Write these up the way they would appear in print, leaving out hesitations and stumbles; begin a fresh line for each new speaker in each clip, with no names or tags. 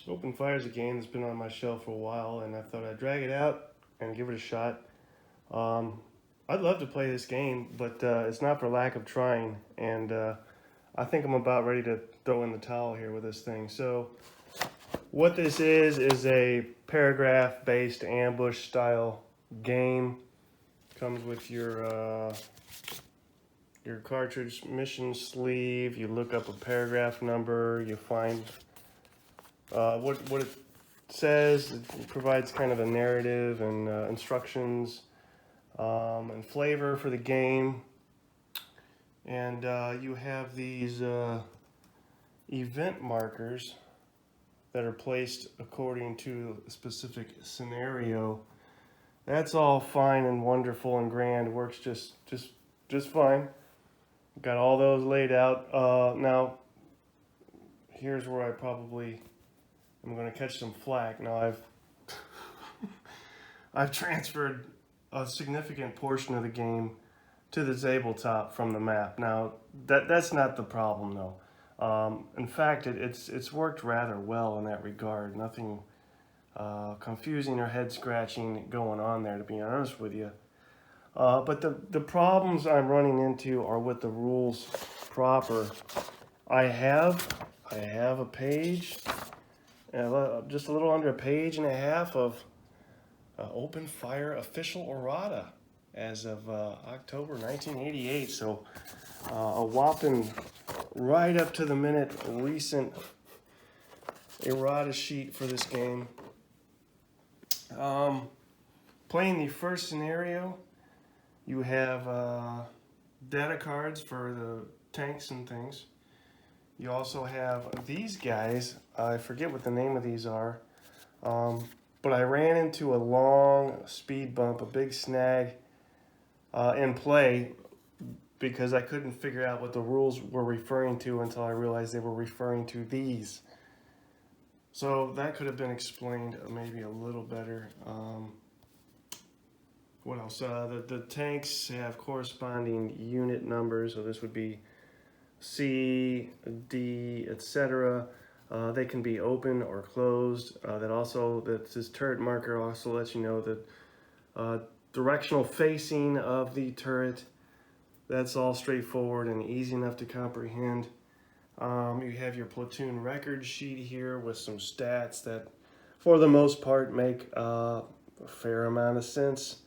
Open Fire's a game that's been on my shelf for a while, and I thought I'd drag it out and give it a shot. Um, I'd love to play this game, but it's not for lack of trying, and I think I'm about ready to throw in the towel here with this thing. So, what this is a paragraph-based ambush-style game. Comes with your cartridge mission sleeve. You look up a paragraph number. You find what it says. It provides kind of a narrative and instructions and flavor for the game. And you have these event markers that are placed according to a specific scenario. That's all fine and wonderful and grand. Works just fine. Got all those laid out. Now, here's where I probably am going to catch some flack. Now, I've transferred a significant portion of the game to the tabletop from the map. Now, that's not the problem though. In fact, it's worked rather well in that regard. Nothing confusing or head scratching going on there, to be honest with you. But the problems I'm running into are with the rules proper. I have a page, just a little under a page and a half of Open Fire official errata as of October 1988. So a whopping right up to the minute recent errata sheet for this game. Playing the first scenario, you have data cards for the tanks and things. You also have these guys. I forget what the name of these are. But I ran into a long speed bump, a big snag in play because I couldn't figure out what the rules were referring to until I realized they were referring to these. So that could have been explained maybe a little better. What else? The tanks have corresponding unit numbers, so this would be C, D, etc. They can be open or closed. This turret marker also lets you know the directional facing of the turret. That's all straightforward and easy enough to comprehend. You have your platoon record sheet here with some stats that, for the most part, make a fair amount of sense.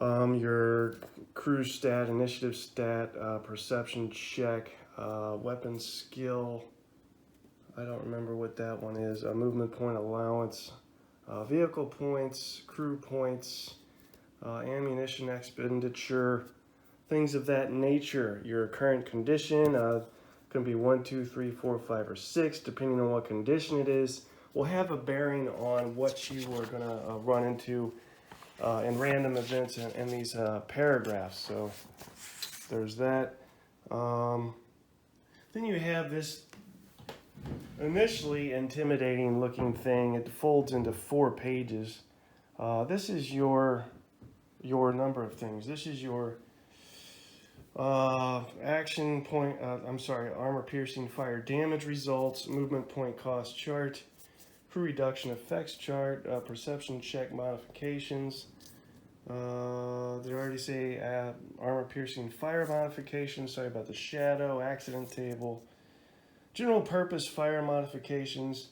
Your crew stat, initiative stat, perception check, weapon skill. I don't remember what that one is. Movement point allowance, vehicle points, crew points, ammunition expenditure, things of that nature. Your current condition can be 1, 2, 3, 4, 5, or 6, depending on what condition it is. Will have a bearing on what you are going to run into in random events in these paragraphs. So there's that. Then you have this initially intimidating looking thing. It folds into 4 pages. This is your number of things. This is your action point, armor piercing fire damage results, movement point cost chart, crew reduction effects chart, perception check modifications. Did I already say armor piercing fire modifications? Sorry about the shadow, accident table, general purpose fire modifications.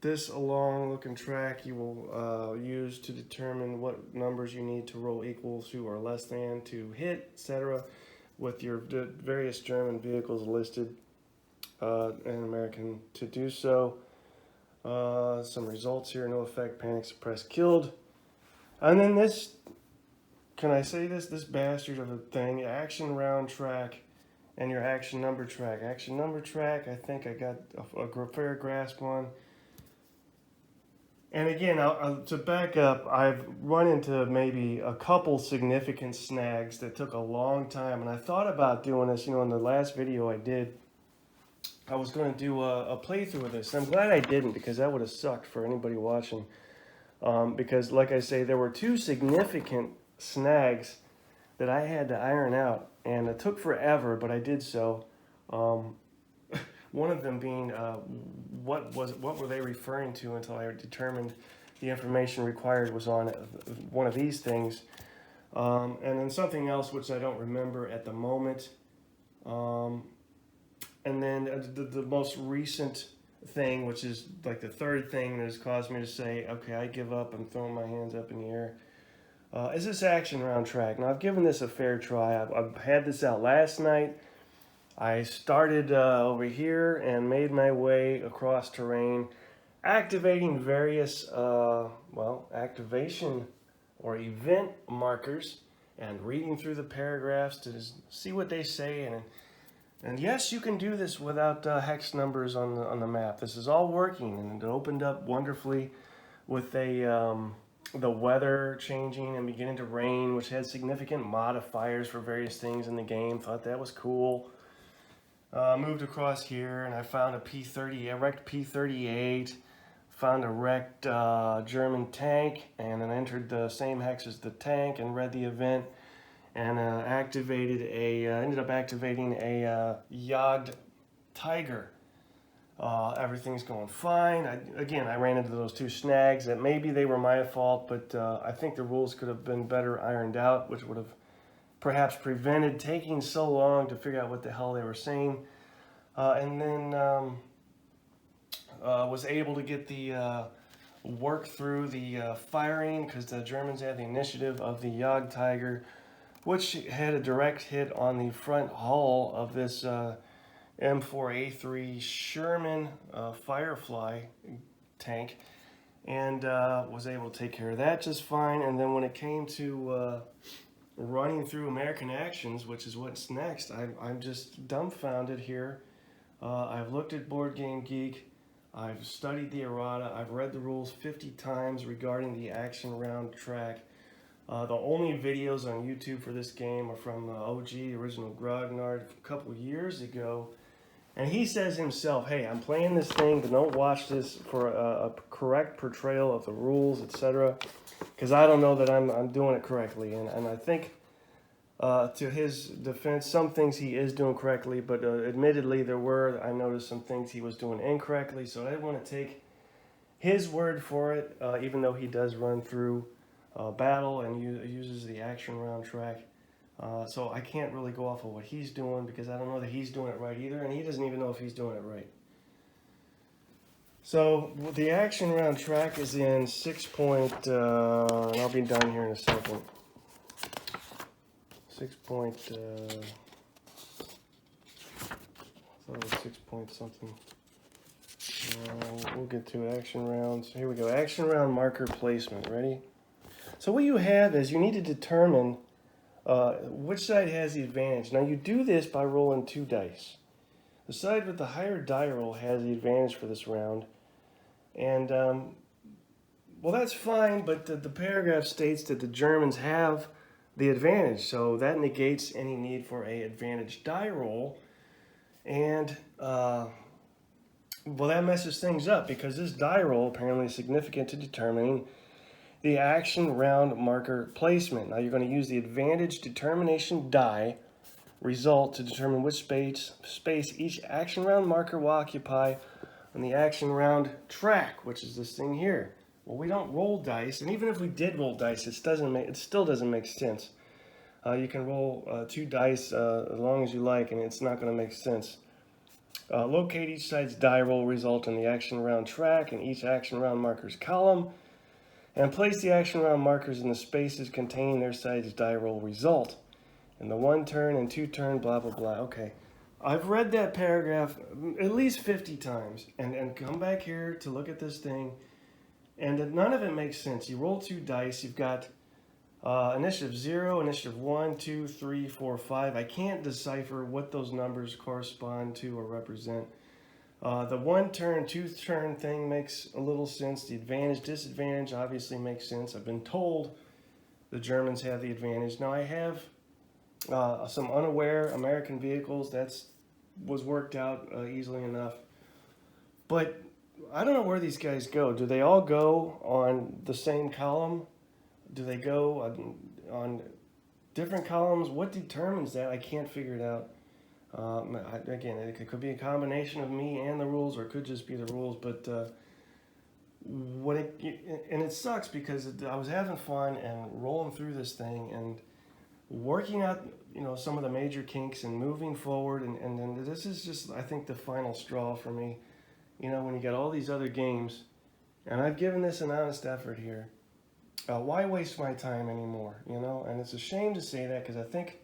This long looking track you will use to determine what numbers you need to roll equal to or less than to hit, etc. with your various German vehicles listed and American to do so. Some results here: no effect, panic, suppress, killed. And then this, can I say this? This bastard of a thing, action round track and your action number track. Action number track, I think I got a fair grasp on. And again, to back up, I've run into maybe a couple significant snags that took a long time. And I thought about doing this, in the last video I did, I was going to do a playthrough of this. And I'm glad I didn't, because that would have sucked for anybody watching. Because like I say, there were 2 significant snags that I had to iron out. And it took forever, but I did so. One of them being what were they referring to until I determined the information required was on one of these things, and then something else which I don't remember at the moment, and then the most recent thing, which is like the third thing that has caused me to say, okay, I give up. I'm throwing my hands up in the air. Is this action round track? Now I've given this a fair try. I've had this out last night. I started over here and made my way across terrain, activating various, activation or event markers and reading through the paragraphs to see what they say. And yes, you can do this without hex numbers on the map. This is all working, and it opened up wonderfully with the weather changing and beginning to rain, which had significant modifiers for various things in the game. Thought that was cool. Moved across here and I found a wrecked P-38, found a wrecked German tank, and then entered the same hex as the tank and read the event, and ended up activating a Jagd Tiger. Everything's going fine. I ran into those two snags that maybe they were my fault, but I think the rules could have been better ironed out, which would have perhaps prevented taking so long to figure out what the hell they were saying. And then was able to get the work through the firing, because the Germans had the initiative of the Jagd Tiger, which had a direct hit on the front hull of this M4A3 Sherman Firefly tank, and was able to take care of that just fine. And then when it came to running through American actions, which is what's next, I'm just dumbfounded here. I've looked at Board Game Geek, I've studied the errata, I've read the rules 50 times regarding the action round track. The only videos on YouTube for this game are from OG, original Grognard, a couple years ago. And he says himself, hey, I'm playing this thing, but don't watch this for a correct portrayal of the rules, etc. Because I don't know that I'm doing it correctly. And I think, to his defense, some things he is doing correctly, but admittedly I noticed some things he was doing incorrectly. So I didn't want to take his word for it, even though he does run through battle and uses the action round track. So I can't really go off of what he's doing, because I don't know that he's doing it right either, and he doesn't even know if he's doing it right. So the action round track is in 6 point, and I'll be done here in a second. 6 point, I thought it was 6 point something. We'll get to action rounds. Here we go, action round marker placement, ready? So what you have is you need to determine which side has the advantage. Now you do this by rolling 2 dice. The side with the higher die roll has the advantage for this round. And, well, that's fine, but the paragraph states that the Germans have the advantage. So that negates any need for a advantage die roll. And, well, that messes things up, because this die roll apparently is significant to determining the action round marker placement. Now you're going to use the advantage determination die result to determine which space each action round marker will occupy on the action round track, which is this thing here. Well, we don't roll dice, and even if we did roll dice, it still doesn't make sense. You can roll 2 dice as long as you like, and it's not going to make sense. Locate each side's die roll result in the action round track and each action round marker's column, and place the action round markers in the spaces containing their side's die roll result. And the 1 turn and 2 turn, blah, blah, blah. Okay. I've read that paragraph at least 50 times and come back here to look at this thing, and none of it makes sense. You roll 2 dice. You've got initiative 0, initiative 1, 2, 3, 4, 5. I can't decipher what those numbers correspond to or represent. The 1 turn, 2 turn thing makes a little sense. The advantage, disadvantage obviously makes sense. I've been told the Germans have the advantage. Now I have some unaware American vehicles. That was worked out easily enough. But I don't know where these guys go. Do they all go on the same column? Do they go on different columns? What determines that? I can't figure it out. Again, it could be a combination of me and the rules, or it could just be the rules. But and it sucks because I was having fun and rolling through this thing and working out, some of the major kinks and moving forward. And then this is just, I think, the final straw for me. When you got all these other games, and I've given this an honest effort here. Why waste my time anymore? And it's a shame to say that because I think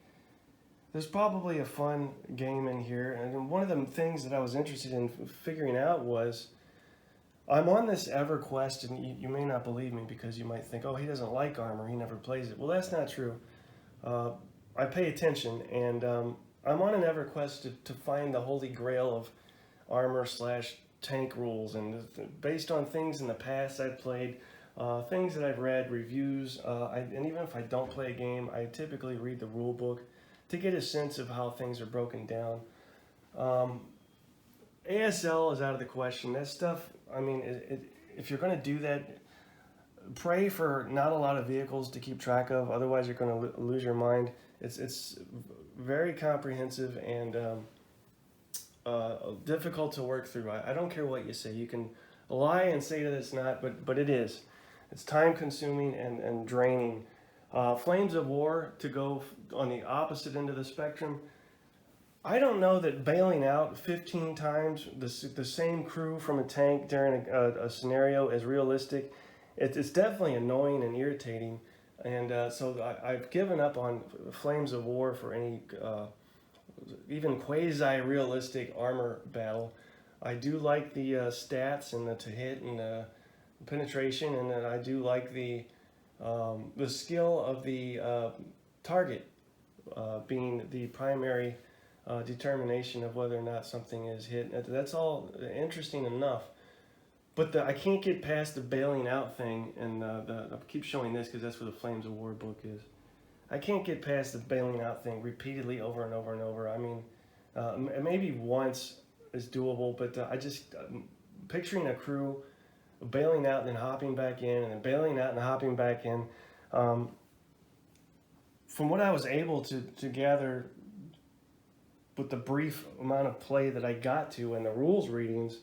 there's probably a fun game in here. And one of the things that I was interested in figuring out was I'm on this EverQuest, and you may not believe me because you might think, oh, he doesn't like Armor, he never plays it. Well, that's not true. I pay attention, and I'm on an EverQuest to find the holy grail of Armor/tank rules, and based on things in the past I've played, things that I've read, reviews, and even if I don't play a game, I typically read the rule book to get a sense of how things are broken down. ASL is out of the question. That stuff, if you're going to do that, pray for not a lot of vehicles to keep track of, otherwise you're going to lose your mind. It's very comprehensive and difficult to work through. I don't care what you say. You can lie and say that it's not, but it is. It's time consuming and draining. Flames of War, to go on the opposite end of the spectrum, I don't know that bailing out 15 times the same crew from a tank during a scenario is realistic. It's definitely annoying and irritating, and so I've given up on Flames of War for any even quasi-realistic armor battle. I do like the stats and the to hit and the penetration, and then I do like the skill of the target being the primary determination of whether or not something is hit. That's all interesting enough. But I can't get past the bailing out thing, and I keep showing this because that's where the Flames of War book is. I can't get past the bailing out thing repeatedly over and over and over. Maybe once is doable, but I just picturing a crew bailing out and then hopping back in, and then bailing out and hopping back in. From what I was able to gather with the brief amount of play that I got to and the rules readings,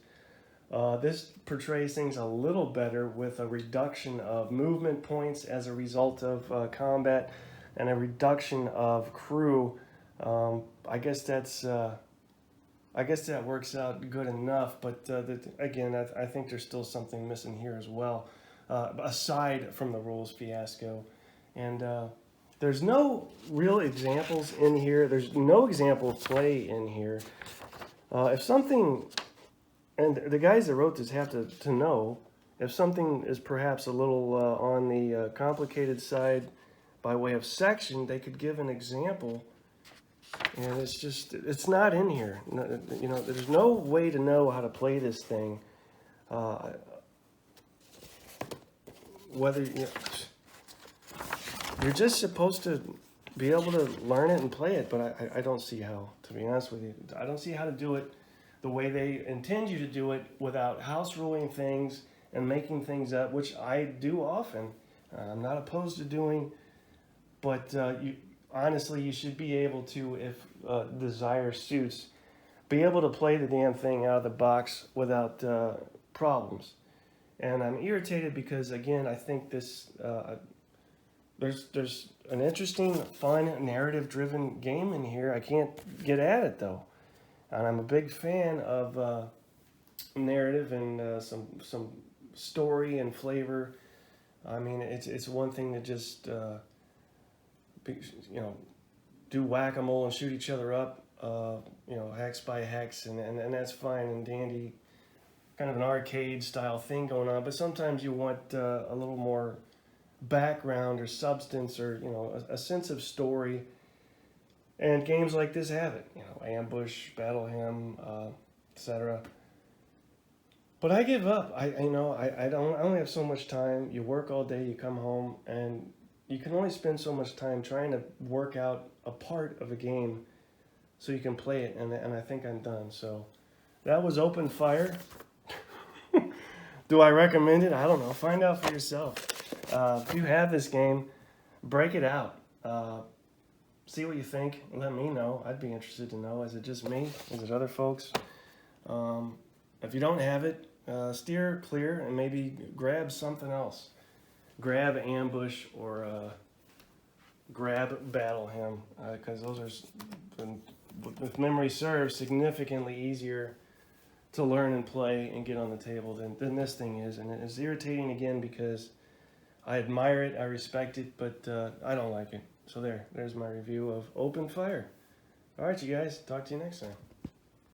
this portrays things a little better with a reduction of movement points as a result of combat and a reduction of crew. I guess that works out good enough, but again, I think there's still something missing here as well, aside from the rules fiasco. And there's no real examples in here. There's no example of play in here. If something, and the guys that wrote this have to know, if something is perhaps a little on the complicated side by way of section, they could give an example. And it's not in here. There's no way to know how to play this thing. Whether you're just supposed to be able to learn it and play it, but I don't see how, to be honest with you. I don't see how to do it the way they intend you to do it without house ruling things and making things up, which I do often. I'm not opposed to doing, but honestly, you should be able to, if desire suits, be able to play the damn thing out of the box without problems. And I'm irritated because, again, I think this there's an interesting, fun, narrative-driven game in here. I can't get at it though, and I'm a big fan of narrative and some story and flavor. It's one thing to just do whack-a-mole and shoot each other up, hex by hex, and that's fine and dandy, kind of an arcade style thing going on. But sometimes you want a little more background or substance, or a sense of story, and games like this have it. Ambush, Battle Hymn, etc. But I give up. I only have so much time. You work all day, you come home, and you can only spend so much time trying to work out a part of a game so you can play it, and I think I'm done. So that was Open Fire. Do I recommend it? I don't know. Find out for yourself. If you have this game, break it out. see what you think. Let me know. I'd be interested to know. Is it just me? Is it other folks? If you don't have it, steer clear and maybe grab something else. Grab ambush or grab battle hymn, because those are, if memory serves, significantly easier to learn and play and get on the table than this thing is. And it's irritating again because I admire it, I respect it, but I don't like it. So there's my review of Open Fire. All right, you guys, talk to you next time.